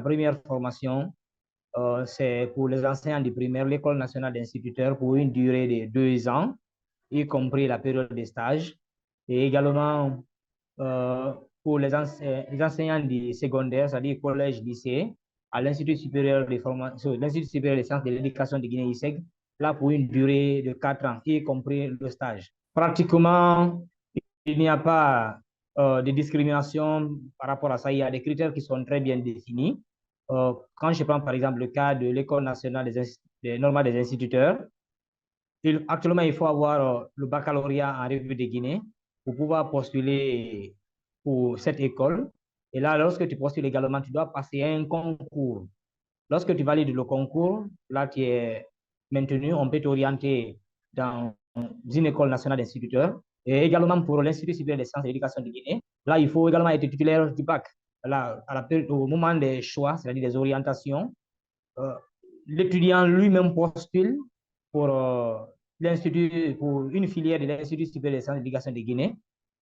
première formation, c'est pour les enseignants du primaire, l'École nationale d'instituteurs pour une durée de 2 ans, y compris la période de stage. Et également pour les enseignants du secondaire, c'est-à-dire collège, lycée, à l'Institut supérieur de formation, l'Institut supérieur des sciences de l'éducation de Guinée-ISEG, là pour une durée de 4 ans, y compris le stage. Pratiquement, il n'y a pas de discrimination par rapport à ça. Il y a des critères qui sont très bien définis. Quand je prends par exemple le cas de l'École nationale des normes des instituteurs, actuellement, il faut avoir le baccalauréat en République de Guinée pour pouvoir postuler pour cette école. Et là, lorsque tu postules également, tu dois passer un concours. Lorsque tu valides le concours, là, tu es maintenu, on peut t'orienter dans une école nationale d'instituteurs. Et également pour l'Institut supérieur des sciences et de l'éducation de Guinée, là, il faut également être titulaire du bac. Là, au moment des choix, c'est-à-dire des orientations, l'étudiant lui-même postule pour l'Institut, pour une filière de l'Institut supérieur des sciences et de l'éducation de Guinée.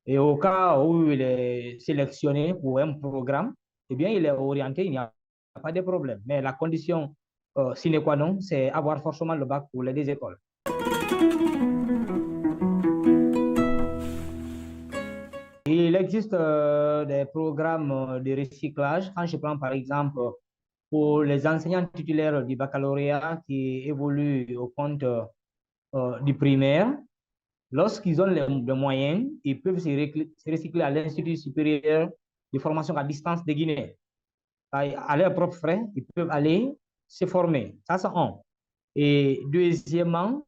Et au cas où il est sélectionné pour un programme, eh bien, il est orienté, il n'y a pas de problème. Mais la condition sine qua non, c'est avoir forcément le bac pour les 2 écoles. Il existe des programmes de recyclage. Quand je prends par exemple pour les enseignants titulaires du baccalauréat qui évoluent au compte du primaire, lorsqu'ils ont les moyens, ils peuvent se recycler à l'Institut supérieur de formation à distance de Guinée. À leurs propres frais, ils peuvent aller se former. Ça, c'est un. Et deuxièmement,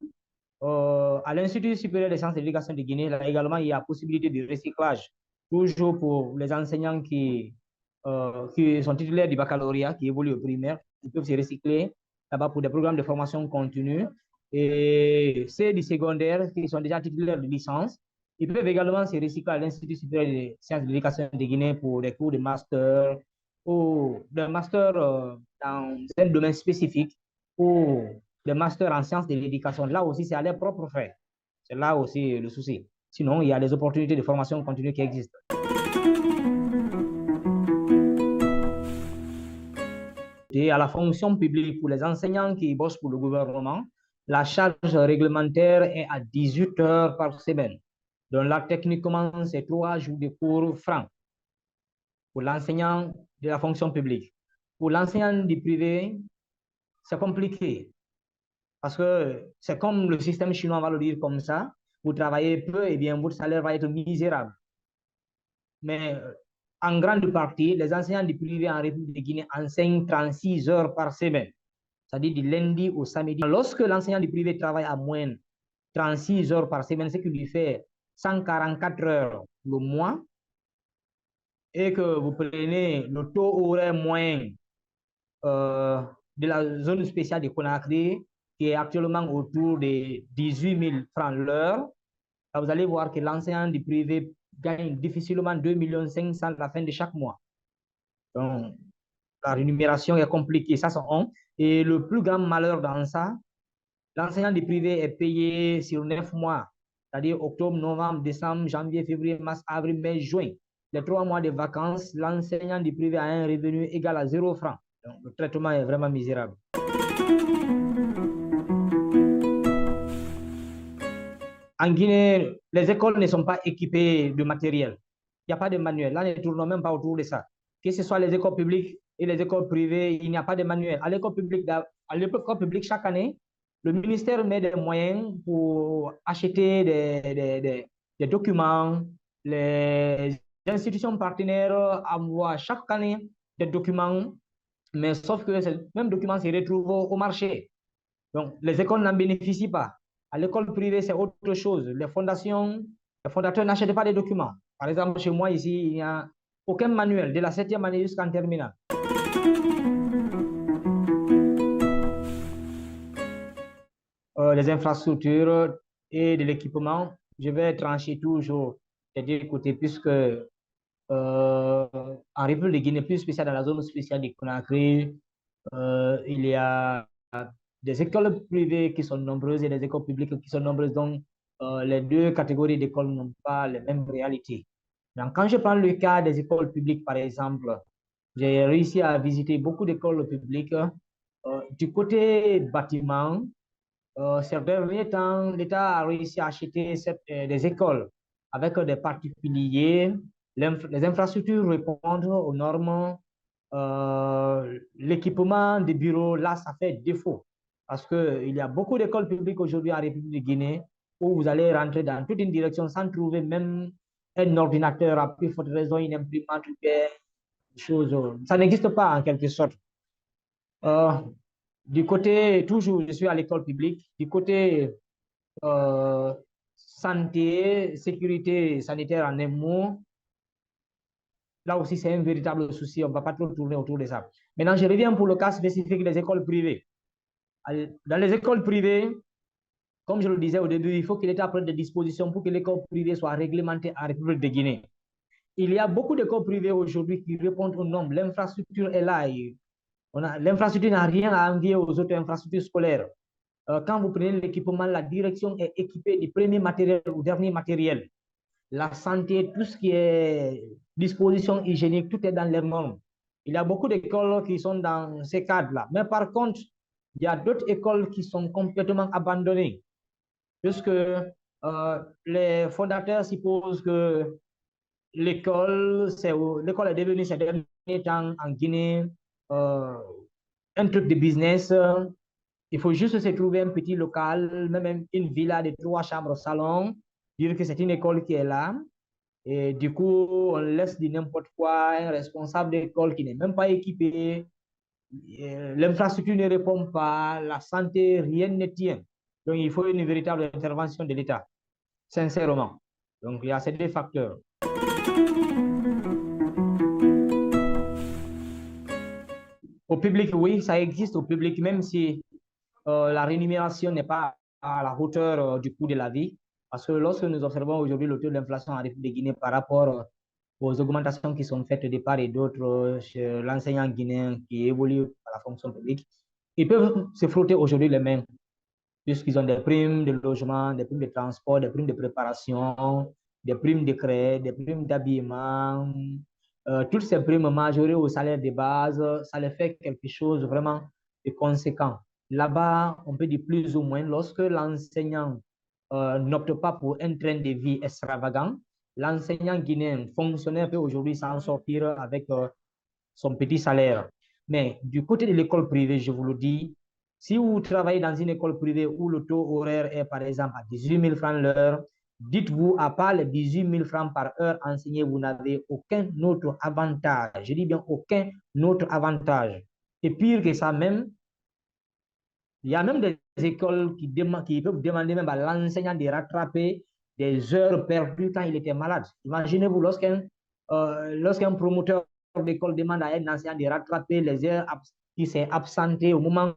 à l'Institut supérieur des sciences et de l'éducation de Guinée, là également, il y a possibilité de recyclage, toujours pour les enseignants qui sont titulaires du baccalauréat, qui évoluent au primaire. Ils peuvent se recycler là-bas pour des programmes de formation continue. Et ceux du secondaire qui sont déjà titulaires de licence, ils peuvent également se recycler à l'Institut supérieur des sciences de l'éducation de Guinée pour des cours de master ou des masters dans un domaine spécifique ou des masters en sciences de l'éducation. Là aussi, c'est à leurs propres frais. C'est là aussi le souci. Sinon, il y a des opportunités de formation continue qui existent. Et à la fonction publique, pour les enseignants qui bossent pour le gouvernement, la charge réglementaire est à 18 heures par semaine. Donc là, techniquement, c'est 3 jours de cours francs pour l'enseignant de la fonction publique. Pour l'enseignant du privé, c'est compliqué parce que c'est comme le système chinois, on va le dire comme ça. Vous travaillez peu, et bien votre salaire va être misérable. Mais en grande partie, les enseignants du privé en République de Guinée enseignent 36 heures par semaine, c'est-à-dire du lundi au samedi. Lorsque l'enseignant du privé travaille à moins 36 heures par semaine, ce qui lui fait 144 heures le mois, et que vous prenez le taux horaire moyen de la zone spéciale de Conakry, qui est actuellement autour de 18 000 francs l'heure, vous allez voir que l'enseignant du privé gagne difficilement 2,5 millions à la fin de chaque mois. Donc, la rémunération est compliquée, ça c'est un. Et le plus grand malheur dans ça, l'enseignant du privé est payé sur 9 mois, c'est-à-dire octobre, novembre, décembre, janvier, février, mars, avril, mai, juin. Les 3 mois de vacances, l'enseignant du privé a un revenu égal à 0 francs. Donc, le traitement est vraiment misérable. En Guinée, les écoles ne sont pas équipées de matériel. Il n'y a pas de manuel. Là, ne tournons même pas autour de ça. Que ce soit les écoles publiques et les écoles privées, il n'y a pas de manuel. À l'école publique, chaque année, le ministère met des moyens pour acheter des documents. Les institutions partenaires envoient chaque année des documents, mais sauf que ces mêmes documents se retrouvent au marché. Donc, les écoles n'en bénéficient pas. À l'école privée, c'est autre chose. Les fondateurs n'achètent pas des documents. Par exemple, chez moi ici, il n'y a aucun manuel de la 7e année jusqu'en terminale. Les infrastructures et de l'équipement, je vais trancher toujours des côtés, puisque en République de Guinée, plus spéciale dans la zone spéciale de Conakry, il y a des écoles privées qui sont nombreuses et des écoles publiques qui sont nombreuses. Donc, les 2 catégories d'écoles n'ont pas les mêmes réalités. Donc, quand je prends le cas des écoles publiques, par exemple, J'ai réussi à visiter beaucoup d'écoles publiques. Du côté bâtiment, ces derniers temps, l'État a réussi à acheter des écoles avec des particuliers. Les infrastructures répondent aux normes. L'équipement des bureaux, là, ça fait défaut. Parce qu'il y a beaucoup d'écoles publiques aujourd'hui en République de Guinée où vous allez rentrer dans toute une direction sans trouver même un ordinateur. À plus forte raison, une imprimante, des choses. Ça n'existe pas en quelque sorte. Euh, du côté, toujours, je suis à l'école publique. Du côté euh, santé, sécurité sanitaire en un mot, là aussi, c'est un véritable souci. On ne va pas trop tourner autour de ça. Maintenant, je reviens pour le cas spécifique des écoles privées. Dans les écoles privées, comme je le disais au début, il faut que l'État prenne des dispositions pour que l'école privée soit réglementée en République de Guinée. Il y a beaucoup d'écoles privées aujourd'hui qui répondent aux normes. L'infrastructure est là. L'infrastructure n'a rien à envier aux autres infrastructures scolaires. Quand vous prenez l'équipement, la direction est équipée du premier matériel au dernier matériel. La santé, tout ce qui est disposition hygiénique, tout est dans les normes. Il y a beaucoup d'écoles qui sont dans ces cadres-là. Mais par contre, il y a d'autres écoles qui sont complètement abandonnées, puisque les fondateurs supposent que l'école est devenue ces derniers temps en Guinée euh, un truc de business. Il faut juste se trouver un petit local, même une villa de 3 chambres salon, dire que c'est une école qui est là. Et du coup, on laisse dire n'importe quoi, un responsable d'école qui n'est même pas équipé, l'infrastructure ne répond pas, la santé, rien ne tient. Donc, il faut une véritable intervention de l'État, sincèrement. Donc, il y a ces deux facteurs. Au public, oui, ça existe au public, même si la rémunération n'est pas à la hauteur du coût de la vie. Parce que lorsque nous observons aujourd'hui le taux d'inflation en République de Guinée par rapport aux augmentations qui sont faites de part et d'autre chez l'enseignant guinéen qui évolue à la fonction publique, ils peuvent se frotter aujourd'hui les mains, puisqu'ils ont des primes de logement, des primes de transport, des primes de préparation, des primes de crédit, des primes d'habillement. Toutes ces primes majorées au salaire de base, ça les fait quelque chose vraiment de conséquent. Là-bas, on peut dire plus ou moins, lorsque l'enseignant n'opte pas pour un train de vie extravagant, l'enseignant guinéen fonctionnaire peut aujourd'hui s'en sortir avec son petit salaire. Mais du côté de l'école privée, je vous le dis, si vous travaillez dans une école privée où le taux horaire est par exemple à 18 000 francs l'heure, dites-vous, à part les 18 000 francs par heure enseignés, vous n'avez aucun autre avantage. Je dis bien aucun autre avantage. Et pire que ça même, il y a même des écoles qui peuvent demander même à l'enseignant de rattraper des heures perdues quand il était malade. Imaginez-vous lorsqu'un promoteur d'école demande à un enseignant de rattraper les heures qui s'est absenté au moment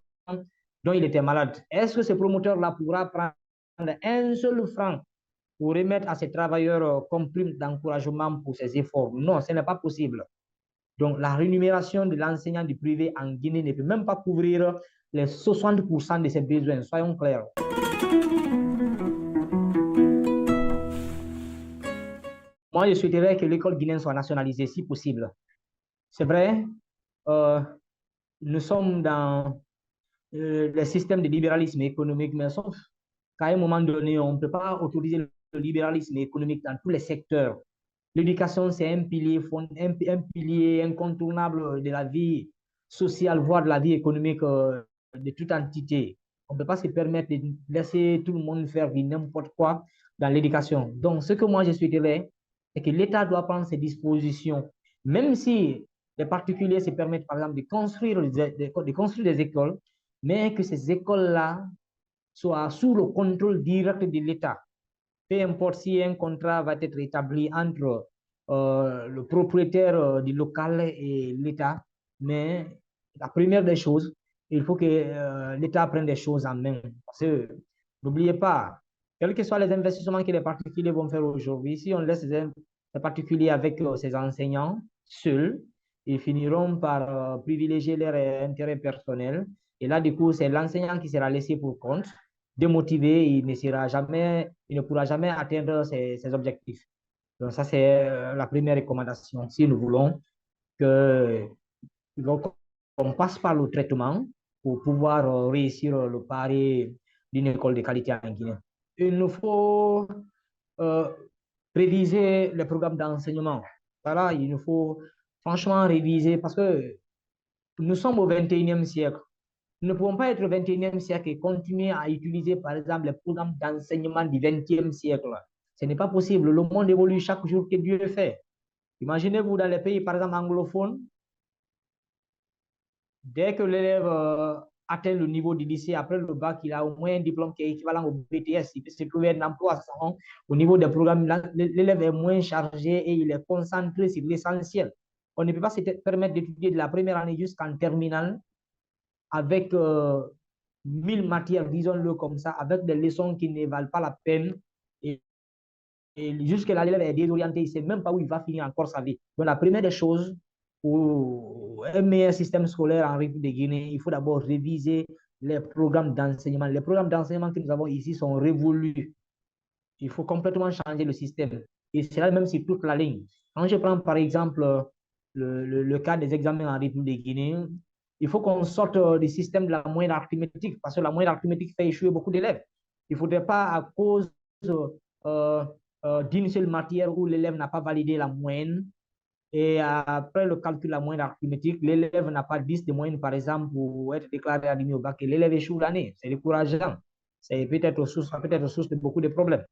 dont il était malade. Est-ce que ce promoteur-là pourra prendre un seul franc pour remettre à ses travailleurs comme prime d'encouragement pour ses efforts? Non, ce n'est pas possible. Donc, la rémunération de l'enseignant du privé en Guinée ne peut même pas couvrir les 60% de ses besoins, soyons clairs. Moi, je souhaiterais que l'école guinéenne soit nationalisée si possible. C'est vrai, euh, nous sommes dans les systèmes de libéralisme économique, mais sauf qu'à un moment donné, on ne peut pas autoriser le libéralisme économique dans tous les secteurs. L'éducation, c'est un pilier incontournable de la vie sociale, voire de la vie économique de toute entité. On ne peut pas se permettre de laisser tout le monde faire n'importe quoi dans l'éducation. Donc, ce que moi je souhaiterais, c'est que l'État doit prendre ses dispositions, même si les particuliers se permettent, par exemple, de construire des écoles, mais que ces écoles-là soient sous le contrôle direct de l'État. Peu importe si un contrat va être établi entre le propriétaire du local et l'État, mais la première des choses, il faut que l'État prenne des choses en main. Parce que n'oubliez pas, quels que soient les investissements que les particuliers vont faire aujourd'hui, si on laisse les particuliers avec ses enseignants seuls, ils finiront par privilégier leur intérêt personnel. Et là, du coup, c'est l'enseignant qui sera laissé pour compte démotivé, il ne pourra jamais atteindre ses objectifs. Donc ça, c'est la première recommandation. Si nous voulons que Donc, on passe par le traitement pour pouvoir réussir le pari d'une école de qualité en Guinée. Il nous faut réviser les programmes d'enseignement. Voilà, il nous faut franchement réviser parce que nous sommes au 21e siècle. Nous ne pouvons pas être au 21e siècle et continuer à utiliser, par exemple, les programmes d'enseignement du 20e siècle. Ce n'est pas possible. Le monde évolue chaque jour que Dieu le fait. Imaginez-vous dans les pays, par exemple, anglophones, dès que l'élève atteint le niveau du lycée, après le bac, il a au moins un diplôme qui est équivalent au BTS. Il peut se trouver un emploi. Au niveau des programmes, l'élève est moins chargé et il est concentré sur l'essentiel. On ne peut pas se permettre d'étudier de la première année jusqu'en terminale avec 1000 matières, disons-le comme ça, avec des leçons qui ne valent pas la peine. Et jusque-là, l'élève est désorienté, il ne sait même pas où il va finir encore sa vie. Donc, la première des choses, pour un meilleur système scolaire en République de Guinée, il faut d'abord réviser les programmes d'enseignement. Les programmes d'enseignement que nous avons ici sont révolus. Il faut complètement changer le système. Et c'est là même sur toute la ligne. Quand je prends par exemple le cas des examens en République de Guinée, il faut qu'on sorte du système de la moyenne arithmétique parce que la moyenne arithmétique fait échouer beaucoup d'élèves. Il ne faudrait pas, à cause euh, d'une seule matière où l'élève n'a pas validé la moyenne, et après le calcul de la moyenne arithmétique, l'élève n'a pas 10 de moyenne, par exemple, pour être déclaré admis au bac, et l'élève échoue l'année. C'est décourageant. C'est peut-être source de beaucoup de problèmes.